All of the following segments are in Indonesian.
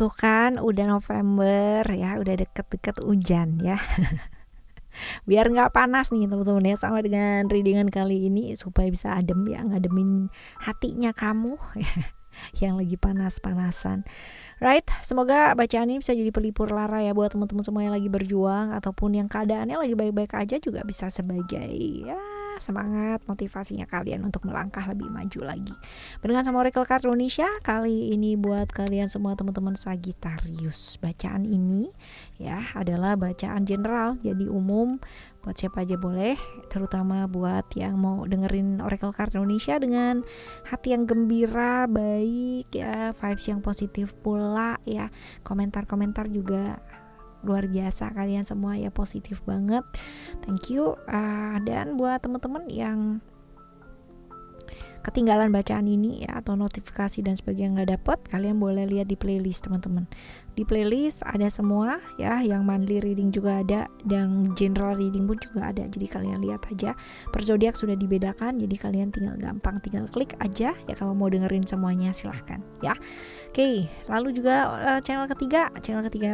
Tuh kan udah November ya, udah deket-deket hujan ya. Biar nggak panas nih teman-teman ya, sama dengan readingan kali ini supaya bisa adem ya, ngademin hatinya kamu yang lagi panas-panasan. Right, semoga bacaan ini bisa jadi pelipur lara ya buat teman-teman semua yang lagi berjuang ataupun yang keadaannya lagi baik-baik aja, juga bisa sebagai ya semangat motivasinya kalian untuk melangkah lebih maju lagi. Barengan sama Oracle Card Indonesia kali ini buat kalian semua teman-teman Sagittarius. Bacaan ini ya adalah bacaan general, jadi umum buat siapa aja boleh, terutama buat yang mau dengerin Oracle Card Indonesia dengan hati yang gembira, baik ya, vibes yang positif pula ya. Komentar-komentar juga luar biasa kalian semua ya, positif banget. Thank you. Dan buat teman-teman yang ketinggalan bacaan ini ya, atau notifikasi dan sebagainya nggak dapet, kalian boleh lihat di playlist teman-teman. Di playlist ada semua ya, yang monthly reading juga ada dan general reading pun juga ada, jadi kalian lihat aja. Per zodiak sudah dibedakan, jadi kalian tinggal klik aja ya kalau mau dengerin semuanya, silahkan ya. Oke, lalu juga channel ketiga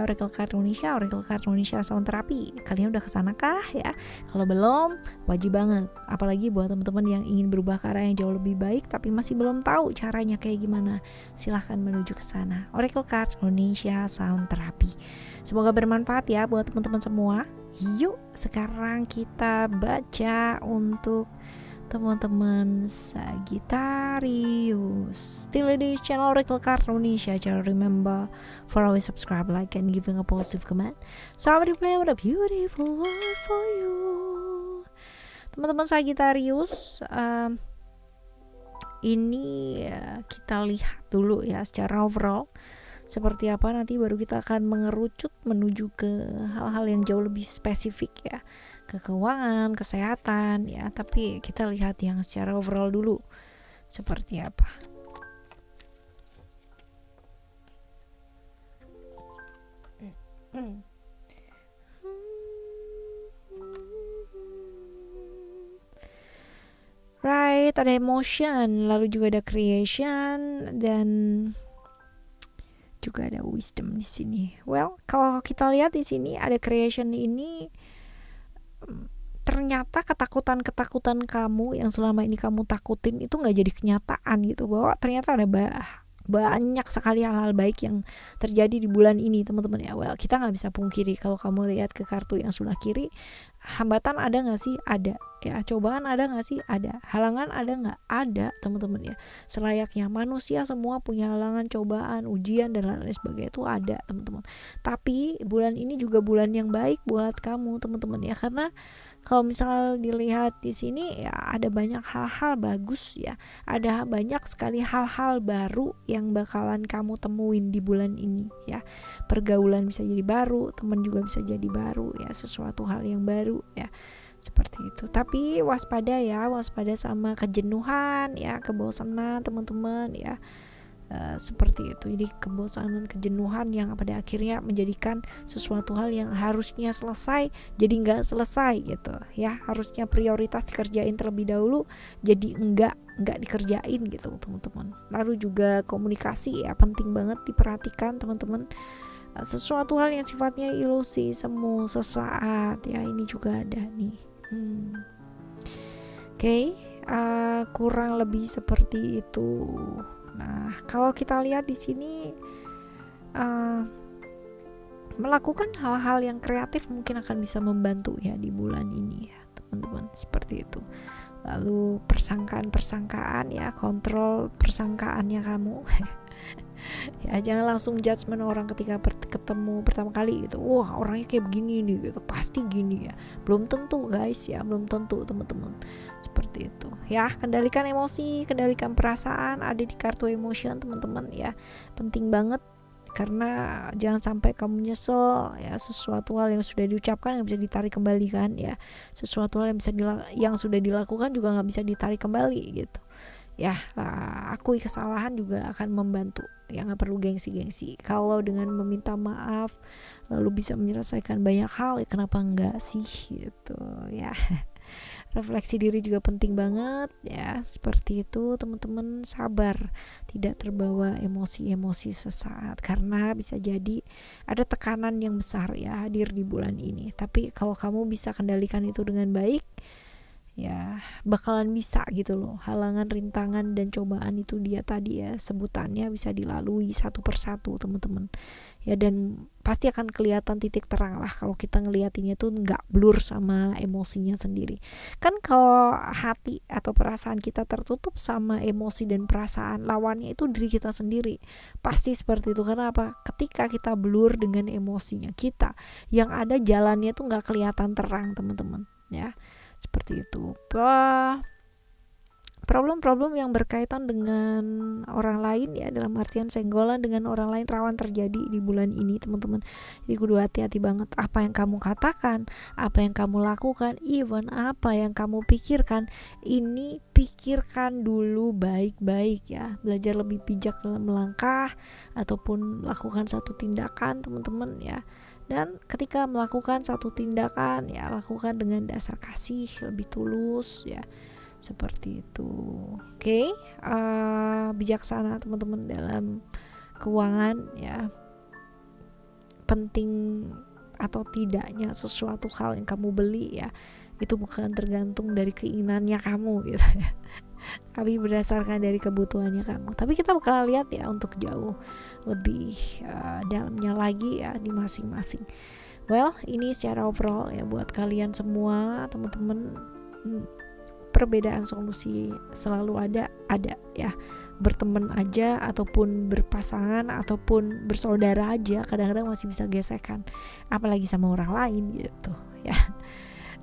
Oracle Card Indonesia Sound Therapy. Kalian udah kesana kah ya? Kalau belum, wajib banget. Apalagi buat teman-teman yang ingin berubah ke arah yang jauh lebih baik tapi masih belum tahu caranya kayak gimana, silahkan menuju ke sana. Oracle Card Indonesia Sound Therapy. Semoga bermanfaat ya buat teman-teman semua. Yuk, sekarang kita baca untuk teman-teman Sagittarius. Still di channel Oracle Card Indonesia. Jangan remember for always subscribe, like, and giving a positive comment. So I will play with a beautiful world for you. Teman-teman Sagittarius, ini kita lihat dulu ya secara overall seperti apa, nanti baru kita akan mengerucut menuju ke hal-hal yang jauh lebih spesifik ya, ke keuangan, kesehatan ya, tapi kita lihat yang secara overall dulu seperti apa. Right, ada emotion, lalu juga ada creation, dan juga ada wisdom di sini. Well, kalau kita lihat di sini ada creation ini, ternyata ketakutan kamu yang selama ini kamu takutin itu nggak jadi kenyataan gitu, bahwa ternyata ada banyak sekali hal-hal baik yang terjadi di bulan ini teman-teman ya. Well, kita nggak bisa pungkiri kalau kamu lihat ke kartu yang sebelah kiri, hambatan ada nggak sih? Ada ya. Cobaan ada nggak sih? Ada. Halangan ada nggak? Ada teman-teman ya. Selayaknya manusia semua punya halangan, cobaan, ujian dan lain-lain sebagainya, itu ada teman-teman. Tapi bulan ini juga bulan yang baik buat kamu teman-teman ya, karena kalau misal dilihat di sini ya ada banyak hal-hal bagus ya, ada banyak sekali hal-hal baru yang bakalan kamu temuin di bulan ini ya. Pergaulan bisa jadi baru, teman juga bisa jadi baru ya, sesuatu hal yang baru ya, seperti itu. Tapi waspada ya, waspada sama kejenuhan ya, kebosanan teman-teman ya. Seperti itu. Jadi kebosanan, kejenuhan yang pada akhirnya menjadikan sesuatu hal yang harusnya selesai jadi nggak selesai gitu ya. Harusnya prioritas dikerjain terlebih dahulu jadi nggak dikerjain gitu teman-teman. Lalu juga komunikasi ya, penting banget diperhatikan teman-teman. Sesuatu hal yang sifatnya ilusi, semu, sesaat ya, ini juga ada nih. Oke, kurang lebih seperti itu. Nah, kalau kita lihat di sini melakukan hal-hal yang kreatif mungkin akan bisa membantu ya di bulan ini ya, teman-teman, seperti itu. Lalu persangkaan ya, kontrol persangkaannya kamu. Ya, jangan langsung judgement orang ketika ketemu pertama kali gitu. Wah, orangnya kayak begini nih gitu, pasti gini ya. Belum tentu guys ya, belum tentu teman-teman. Seperti itu ya. Kendalikan emosi, kendalikan perasaan, ada di kartu emotion teman-teman ya. Penting banget, karena jangan sampai kamu nyesel ya, sesuatu hal yang sudah diucapkan nggak bisa ditarik kembali kan ya. Sesuatu hal yang sudah dilakukan juga nggak bisa ditarik kembali gitu ya. Akui kesalahan juga akan membantu ya, nggak perlu gengsi. Kalau dengan meminta maaf lalu bisa menyelesaikan banyak hal ya, kenapa enggak sih gitu ya. Refleksi diri juga penting banget ya. Seperti itu teman-teman, sabar, tidak terbawa emosi-emosi sesaat, karena bisa jadi ada tekanan yang besar ya hadir di bulan ini. Tapi kalau kamu bisa kendalikan itu dengan baik, ya bakalan bisa gitu loh. Halangan, rintangan, dan cobaan itu dia tadi ya sebutannya bisa dilalui satu persatu teman-teman ya, dan pasti akan kelihatan titik terang lah kalau kita ngeliatinnya tuh nggak blur sama emosinya sendiri. Kan kalau hati atau perasaan kita tertutup sama emosi dan perasaan, lawannya itu diri kita sendiri. Pasti seperti itu. Karena apa? Ketika kita blur dengan emosinya kita, yang ada jalannya tuh nggak kelihatan terang teman-teman ya. Seperti itu. Problem-problem yang berkaitan dengan orang lain ya, dalam artian senggolan dengan orang lain, rawan terjadi di bulan ini teman-teman. Jadi kudu hati-hati banget. Apa yang kamu katakan, apa yang kamu lakukan, even apa yang kamu pikirkan, ini pikirkan dulu baik-baik ya. Belajar lebih bijak dalam melangkah ataupun lakukan satu tindakan teman-teman ya. Dan ketika melakukan satu tindakan ya, lakukan dengan dasar kasih, lebih tulus ya, seperti itu. Oke, bijaksana teman-teman dalam keuangan ya. Penting atau tidaknya sesuatu hal yang kamu beli ya, itu bukan tergantung dari keinginannya kamu gitu ya, tapi berdasarkan dari kebutuhannya kamu. Tapi kita bakal lihat ya untuk jauh lebih dalamnya lagi ya di masing-masing. Well, ini secara overall ya buat kalian semua teman-teman. Perbedaan solusi selalu ada ya. Berteman aja ataupun berpasangan ataupun bersaudara aja kadang-kadang masih bisa gesekan, apalagi sama orang lain gitu ya.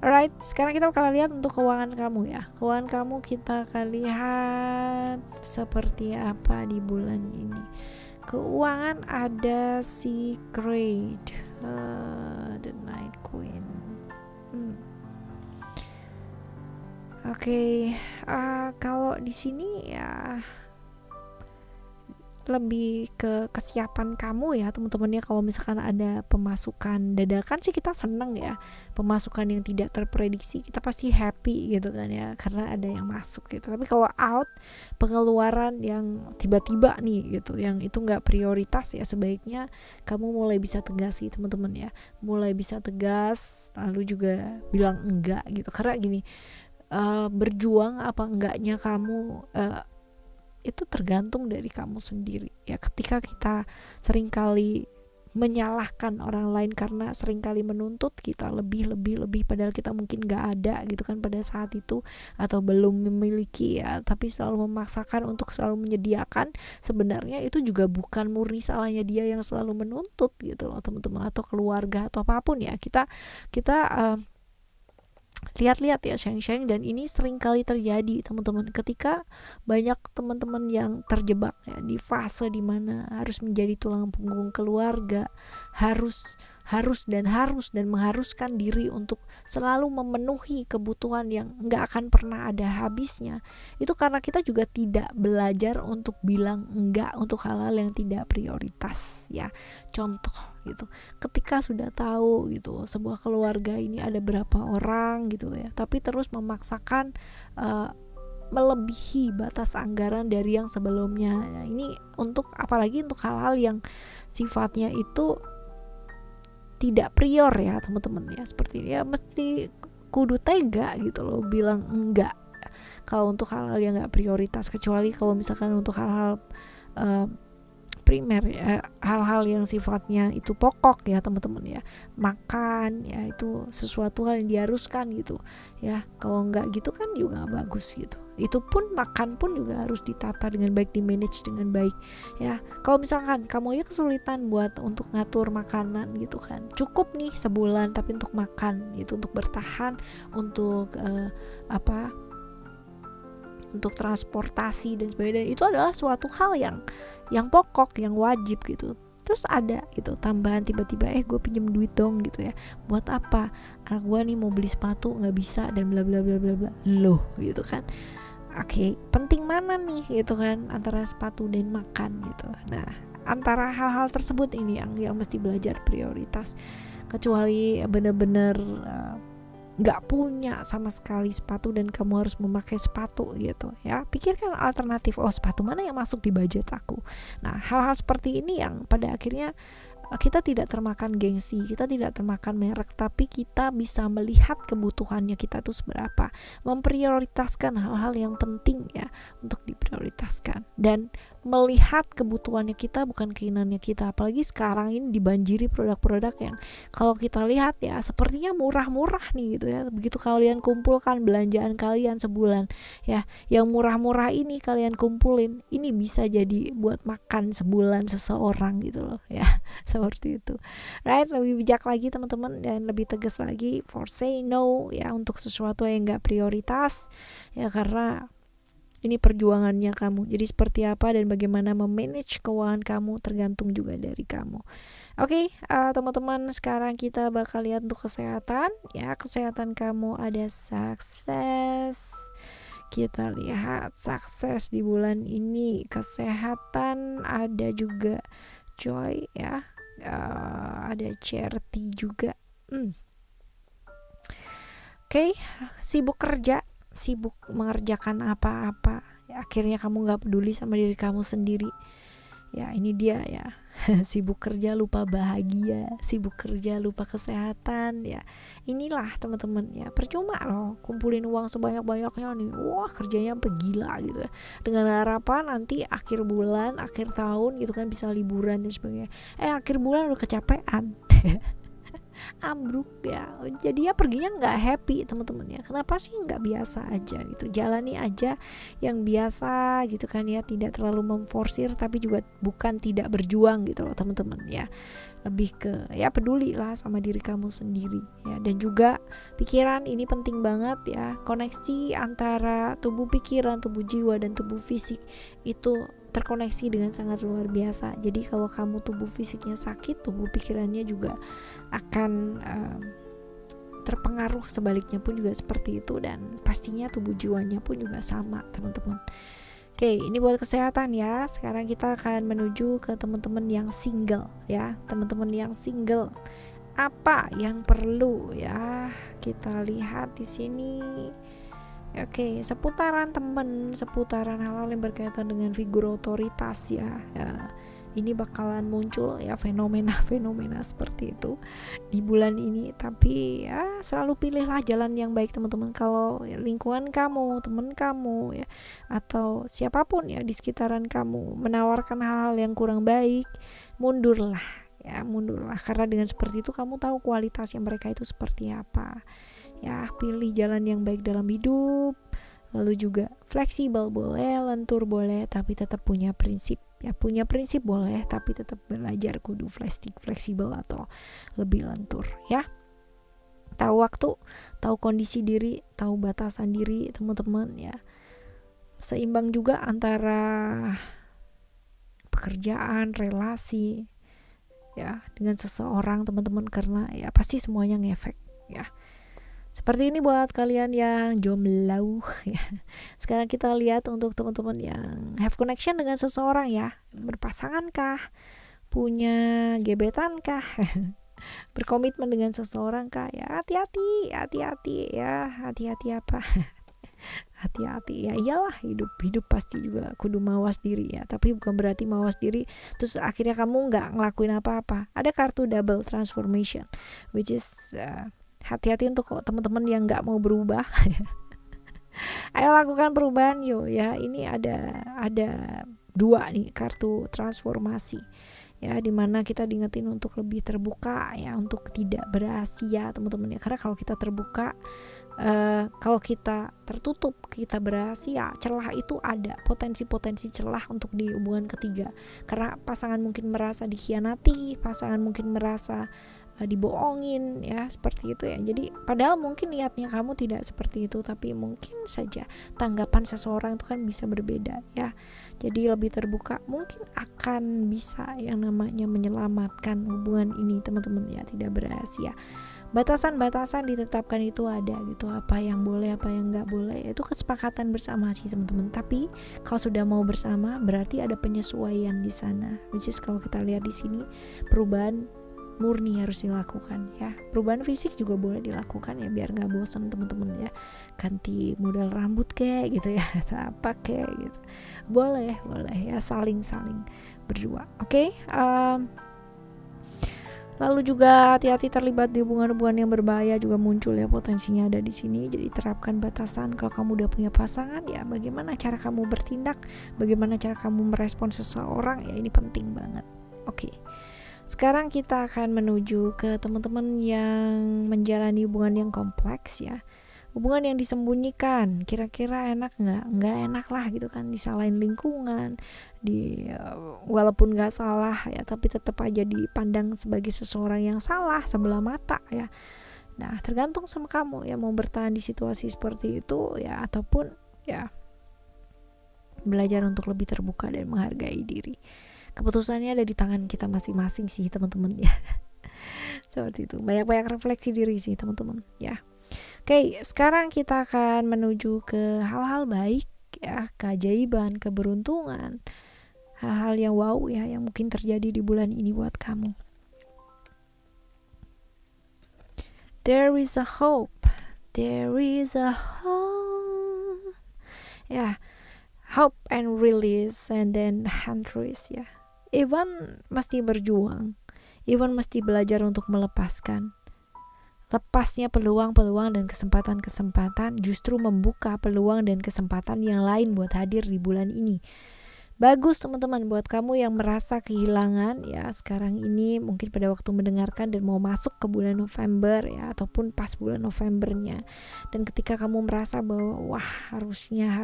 Alright, sekarang kita akan lihat untuk keuangan kamu ya. Keuangan kamu kita akan lihat seperti apa di bulan ini. Keuangan ada si Great, the Night Queen. Oke, kalau di sini ya lebih ke kesiapan kamu ya teman-teman ya. Kalau misalkan ada pemasukan dadakan sih kita seneng ya, pemasukan yang tidak terprediksi kita pasti happy gitu kan ya, karena ada yang masuk gitu. Tapi kalau out, pengeluaran yang tiba-tiba nih gitu, yang itu nggak prioritas ya, sebaiknya kamu mulai bisa tegas sih teman-teman ya, mulai bisa tegas, lalu juga bilang enggak gitu. Karena gini, berjuang apa enggaknya kamu itu tergantung dari kamu sendiri ya. Ketika kita seringkali menyalahkan orang lain karena seringkali menuntut kita lebih padahal kita mungkin gak ada gitu kan pada saat itu, atau belum memiliki ya, tapi selalu memaksakan untuk selalu menyediakan, sebenarnya itu juga bukan murni salahnya dia yang selalu menuntut gitu loh teman-teman, atau keluarga atau apapun ya. Kita lihat-lihat ya, sharing-sharing, dan ini sering kali terjadi teman-teman ketika banyak teman-teman yang terjebak ya di fase dimana harus menjadi tulang punggung keluarga, harus dan mengharuskan diri untuk selalu memenuhi kebutuhan yang nggak akan pernah ada habisnya. Itu karena kita juga tidak belajar untuk bilang enggak untuk hal-hal yang tidak prioritas ya. Contoh gitu, ketika sudah tahu gitu sebuah keluarga ini ada berapa orang gitu ya, tapi terus memaksakan melebihi batas anggaran dari yang sebelumnya. Nah, ini apalagi untuk hal-hal yang sifatnya itu tidak prior ya teman-teman ya, seperti ini ya, mesti kudu tega gitu loh bilang enggak kalau untuk hal-hal yang nggak prioritas, kecuali kalau misalkan untuk hal-hal primer ya, hal-hal yang sifatnya itu pokok ya teman-teman ya, makan ya itu sesuatu hal yang diharuskan gitu ya. Kalau nggak gitu kan juga nggak bagus gitu. Itu pun makan pun juga harus ditata dengan baik, di manage dengan baik ya. Kalau misalkan kamu aja kesulitan buat untuk ngatur makanan gitu kan, cukup nih sebulan tapi untuk makan gitu, untuk bertahan, untuk untuk transportasi dan sebagainya, itu adalah suatu hal yang pokok, yang wajib gitu. Terus ada gitu tambahan tiba-tiba gue pinjem duit dong gitu ya, buat apa? Anak gue nih mau beli sepatu nggak bisa dan bla bla bla bla bla, loh gitu kan. Oke, penting mana nih gitu kan antara sepatu dan makan gitu. Nah, antara hal-hal tersebut ini yang mesti belajar prioritas. Kecuali benar-benar nggak punya sama sekali sepatu dan kamu harus memakai sepatu gitu ya, pikirkan alternatif. Oh, sepatu mana yang masuk di budget aku. Nah, hal-hal seperti ini yang pada akhirnya kita tidak termakan gengsi, kita tidak termakan merek, tapi kita bisa melihat kebutuhannya kita tuh seberapa, memprioritaskan hal-hal yang penting ya untuk diprioritaskan, dan melihat kebutuhannya kita bukan keinginannya kita. Apalagi sekarang ini dibanjiri produk-produk yang kalau kita lihat ya sepertinya murah-murah nih gitu ya. Begitu kalian kumpulkan belanjaan kalian sebulan ya, yang murah-murah ini kalian kumpulin, ini bisa jadi buat makan sebulan seseorang gitu loh ya. Seperti itu, right? Lebih bijak lagi teman-teman, dan lebih tegas lagi for say no ya untuk sesuatu yang gak prioritas ya, karena ini perjuangannya kamu. Jadi seperti apa dan bagaimana memanage keuangan kamu tergantung juga dari kamu. Oke, teman-teman, sekarang kita bakal lihat untuk kesehatan ya. Kesehatan kamu ada sukses. Kita lihat sukses di bulan ini, kesehatan ada juga joy ya. Ada charity juga. Oke, sibuk kerja, sibuk mengerjakan apa-apa ya, akhirnya kamu gak peduli sama diri kamu sendiri ya. Ini dia ya. Sibuk kerja lupa bahagia, sibuk kerja lupa kesehatan ya. Inilah teman-teman ya, percuma loh kumpulin uang sebanyak-banyaknya nih, wah kerjanya sampai gila gitu ya, dengan harapan nanti akhir bulan, akhir tahun gitu kan bisa liburan dan sebagainya. Akhir bulan udah kecapean. Ambruk ya, jadi ya perginya nggak happy teman-teman ya. Kenapa sih nggak biasa aja gitu, jalani aja yang biasa gitu kan ya, tidak terlalu memforsir tapi juga bukan tidak berjuang gitu loh teman-teman ya. Lebih ke ya peduli lah sama diri kamu sendiri ya, dan juga pikiran ini penting banget ya. Koneksi antara tubuh pikiran, tubuh jiwa dan tubuh fisik itu terkoneksi dengan sangat luar biasa. Jadi kalau kamu tubuh fisiknya sakit, tubuh pikirannya juga akan terpengaruh, sebaliknya pun juga seperti itu, dan pastinya tubuh jiwanya pun juga sama teman-teman. Oke, ini buat kesehatan ya. Sekarang kita akan menuju ke teman-teman yang single ya. Teman-teman yang single, apa yang perlu ya kita lihat di sini. Oke, seputaran temen, seputaran hal-hal yang berkaitan dengan figur otoritas ya. Ini bakalan muncul ya fenomena-fenomena seperti itu di bulan ini. Tapi ya selalu pilihlah jalan yang baik teman-teman. Kalau lingkungan kamu, teman kamu ya, atau siapapun ya di sekitaran kamu menawarkan hal-hal yang kurang baik, mundurlah ya, mundurlah. Karena dengan seperti itu kamu tahu kualitas yang mereka itu seperti apa. Ya, pilih jalan yang baik dalam hidup. Lalu juga fleksibel boleh, lentur boleh, tapi tetap punya prinsip. Ya, punya prinsip boleh, tapi tetap belajar kudu fleksibel atau lebih lentur ya. Tahu waktu, tahu kondisi diri, tahu batasan diri teman-teman ya. Seimbang juga antara pekerjaan, relasi ya dengan seseorang teman-teman, karena ya pasti semuanya ngefek ya. Seperti ini buat kalian yang jomblo ya. Sekarang kita lihat untuk teman-teman yang have connection dengan seseorang ya. Berpasangan kah? Punya gebetan kah? Berkomitmen dengan seseorang kah? Ya hati-hati ya. Hati-hati apa? Hati-hati ya, iyalah hidup pasti juga kudu mawas diri ya. Tapi bukan berarti mawas diri terus akhirnya kamu nggak ngelakuin apa-apa. Ada kartu double transformation, which is hati-hati untuk teman-teman yang nggak mau berubah. Ayo lakukan perubahan yuk ya. Ini ada 2 nih kartu transformasi ya, dimana kita diingetin untuk lebih terbuka ya, untuk tidak berasia teman-teman ya. Karena kalau kita terbuka, kalau kita tertutup, kita berasia, celah itu ada, potensi celah untuk di hubungan ketiga. Karena pasangan mungkin merasa dikhianati, pasangan mungkin merasa dibohongin ya, seperti itu ya. Jadi padahal mungkin niatnya kamu tidak seperti itu, tapi mungkin saja tanggapan seseorang itu kan bisa berbeda ya. Jadi lebih terbuka mungkin akan bisa yang namanya menyelamatkan hubungan ini teman-teman ya, tidak berasia. Batasan-batasan ditetapkan itu ada gitu, apa yang boleh, apa yang nggak boleh, itu kesepakatan bersama sih teman-teman. Tapi kalau sudah mau bersama berarti ada penyesuaian di sana, which is kalau kita lihat di sini perubahan murni harus dilakukan ya. Perubahan fisik juga boleh dilakukan ya, biar nggak bosan teman-teman ya. Ganti model rambut kayak gitu ya, atau apa kayak gitu. Boleh ya, saling berdua. Oke. Lalu juga hati-hati terlibat di hubungan-hubungan yang berbahaya juga muncul ya, potensinya ada di sini. Jadi terapkan batasan. Kalau kamu udah punya pasangan ya, bagaimana cara kamu bertindak, bagaimana cara kamu merespon seseorang ya, ini penting banget. Oke. Sekarang kita akan menuju ke teman-teman yang menjalani hubungan yang kompleks ya. Hubungan yang disembunyikan, kira-kira enak nggak? Nggak enak lah gitu kan, disalahin lingkungan, walaupun nggak salah ya, tapi tetap aja dipandang sebagai seseorang yang salah sebelah mata ya. Nah, tergantung sama kamu ya, mau bertahan di situasi seperti itu ya, ataupun ya belajar untuk lebih terbuka dan menghargai diri. Keputusannya ada di tangan kita masing-masing sih teman-teman ya. Seperti itu, banyak-banyak refleksi diri sih teman-teman ya. Oke, sekarang kita akan menuju ke hal-hal baik ya, keajaiban, keberuntungan, hal-hal yang wow ya, yang mungkin terjadi di bulan ini buat kamu. There is a hope, there is a hope ya, hope and release and then handrelease ya. Iwan mesti berjuang, Iwan mesti belajar untuk melepaskan. Lepasnya peluang-peluang dan kesempatan-kesempatan justru membuka peluang dan kesempatan yang lain buat hadir di bulan ini. Bagus teman-teman, buat kamu yang merasa kehilangan ya sekarang ini, mungkin pada waktu mendengarkan dan mau masuk ke bulan November ya, ataupun pas bulan Novembernya, dan ketika kamu merasa bahwa wah harusnya,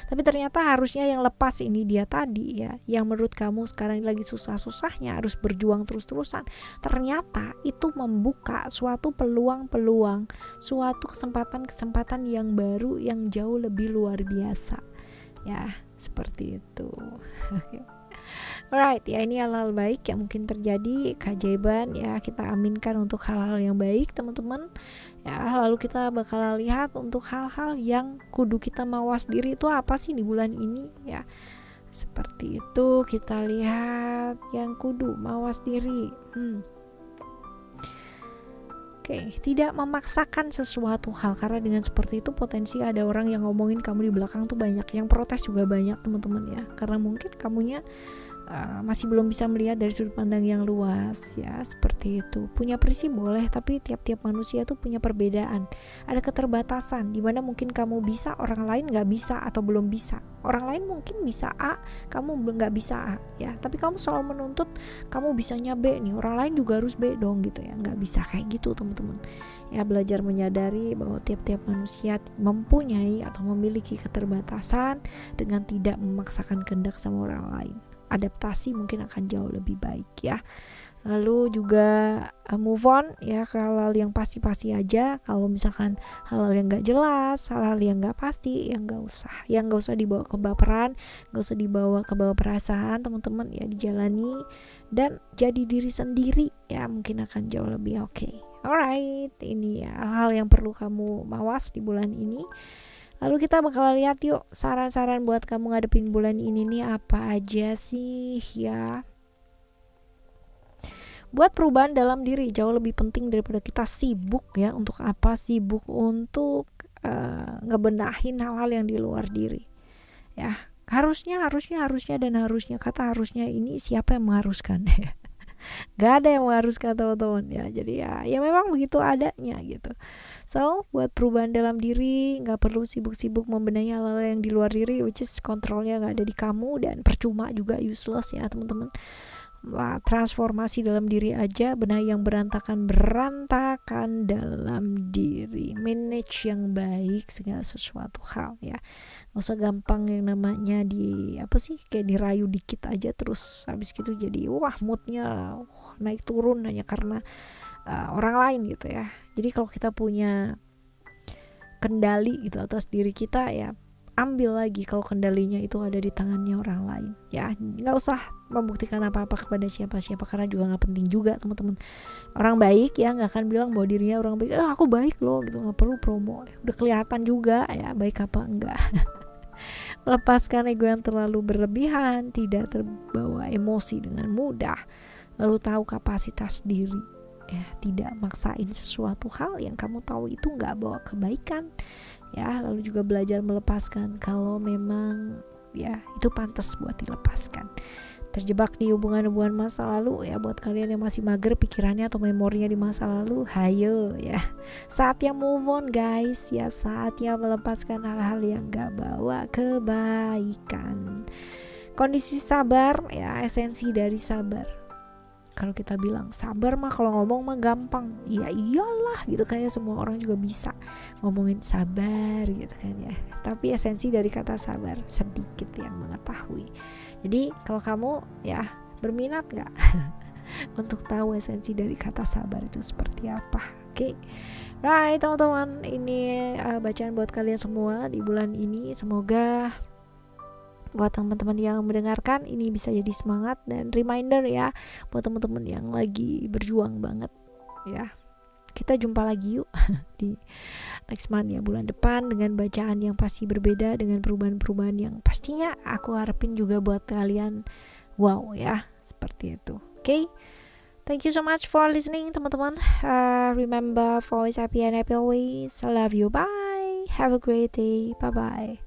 tapi ternyata harusnya yang lepas ini dia tadi ya, yang menurut kamu sekarang lagi susah-susahnya harus berjuang terus-terusan, ternyata itu membuka suatu peluang-peluang, suatu kesempatan-kesempatan yang baru yang jauh lebih luar biasa ya. Seperti itu. Okay. Alright ya, ini hal-hal baik yang mungkin terjadi, keajaiban ya, kita aminkan untuk hal-hal yang baik teman-teman ya. Lalu kita bakal lihat untuk hal-hal yang kudu kita mawas diri itu apa sih di bulan ini ya. Seperti itu, kita lihat yang kudu mawas diri. Oke, tidak memaksakan sesuatu hal, karena dengan seperti itu potensi ada orang yang ngomongin kamu di belakang tuh banyak, yang protes juga banyak teman-teman ya, karena mungkin kamunya masih belum bisa melihat dari sudut pandang yang luas ya. Seperti itu, punya prinsip boleh, tapi tiap-tiap manusia tuh punya perbedaan, ada keterbatasan di mana mungkin kamu bisa, orang lain nggak bisa atau belum bisa. Orang lain mungkin bisa A, kamu nggak bisa A ya, tapi kamu selalu menuntut kamu bisanya B nih, orang lain juga harus B dong gitu ya. Nggak bisa kayak gitu teman-teman ya. Belajar menyadari bahwa tiap-tiap manusia mempunyai atau memiliki keterbatasan dengan tidak memaksakan kehendak sama orang lain. Adaptasi mungkin akan jauh lebih baik ya. Lalu juga move on ya ke hal-hal yang pasti-pasti aja. Kalau misalkan hal-hal yang gak jelas, hal-hal yang gak pasti, yang gak usah dibawa ke baperan, gak usah dibawa ke bawah perasaan teman-teman ya, dijalani dan jadi diri sendiri ya, mungkin akan jauh lebih oke. Alright, ini ya hal-hal yang perlu kamu mawas di bulan ini. Lalu kita bakal lihat yuk saran-saran buat kamu ngadepin bulan ini nih apa aja sih ya. Buat perubahan dalam diri jauh lebih penting daripada kita sibuk ya. Untuk apa sibuk? Untuk ngebenahin hal-hal yang di luar diri ya. Harusnya kata harusnya ini siapa yang mengharuskan ya. Gak ada yang mengharuskan teman-teman ya. Jadi ya memang begitu adanya gitu. So, buat perubahan dalam diri gak perlu sibuk-sibuk membenahi hal-hal yang di luar diri, which is kontrolnya gak ada di kamu dan percuma juga, useless ya teman-teman. Transformasi dalam diri aja, benahi yang berantakan dalam diri, manage yang baik segala sesuatu hal ya. Gak usah gampang yang namanya kayak dirayu dikit aja terus habis gitu jadi wah moodnya naik turun hanya karena orang lain gitu ya. Jadi kalau kita punya kendali gitu atas diri kita ya, ambil lagi kalau kendalinya itu ada di tangannya orang lain ya. Nggak usah membuktikan apa-apa kepada siapa-siapa karena juga nggak penting juga teman-teman. Orang baik ya nggak akan bilang bahwa dirinya orang baik, aku baik loh gitu, nggak perlu promo, udah kelihatan juga ya baik apa enggak. Melepaskan ego yang terlalu berlebihan, tidak terbawa emosi dengan mudah, lalu tahu kapasitas diri, ya, tidak maksain sesuatu hal yang kamu tahu itu nggak bawa kebaikan, ya, lalu juga belajar melepaskan kalau memang ya itu pantas buat dilepaskan. Terjebak di hubungan-hubungan masa lalu, ya, buat kalian yang masih mager pikirannya atau memorinya di masa lalu, hayo ya, saatnya move on guys, ya, saatnya melepaskan hal-hal yang gak bawa kebaikan. Kondisi sabar, ya, esensi dari sabar. Kalau kita bilang sabar mah kalau ngomong mah gampang, ya iyalah gitu kan ya, semua orang juga bisa ngomongin sabar gitu kan ya, tapi esensi dari kata sabar sedikit yang mengetahui. Jadi kalau kamu ya berminat gak untuk tahu esensi dari kata sabar itu seperti apa? Oke, right teman-teman, ini bacaan buat kalian semua di bulan ini. Semoga buat teman-teman yang mendengarkan ini bisa jadi semangat dan reminder ya buat teman-teman yang lagi berjuang banget ya. Kita jumpa lagi yuk di next month ya, bulan depan, dengan bacaan yang pasti berbeda, dengan perubahan-perubahan yang pastinya aku harapin juga buat kalian wow ya, seperti itu. Okay, thank you so much for listening teman-teman. Remember, always happy and happy always. I love you. Bye. Have a great day. Bye bye.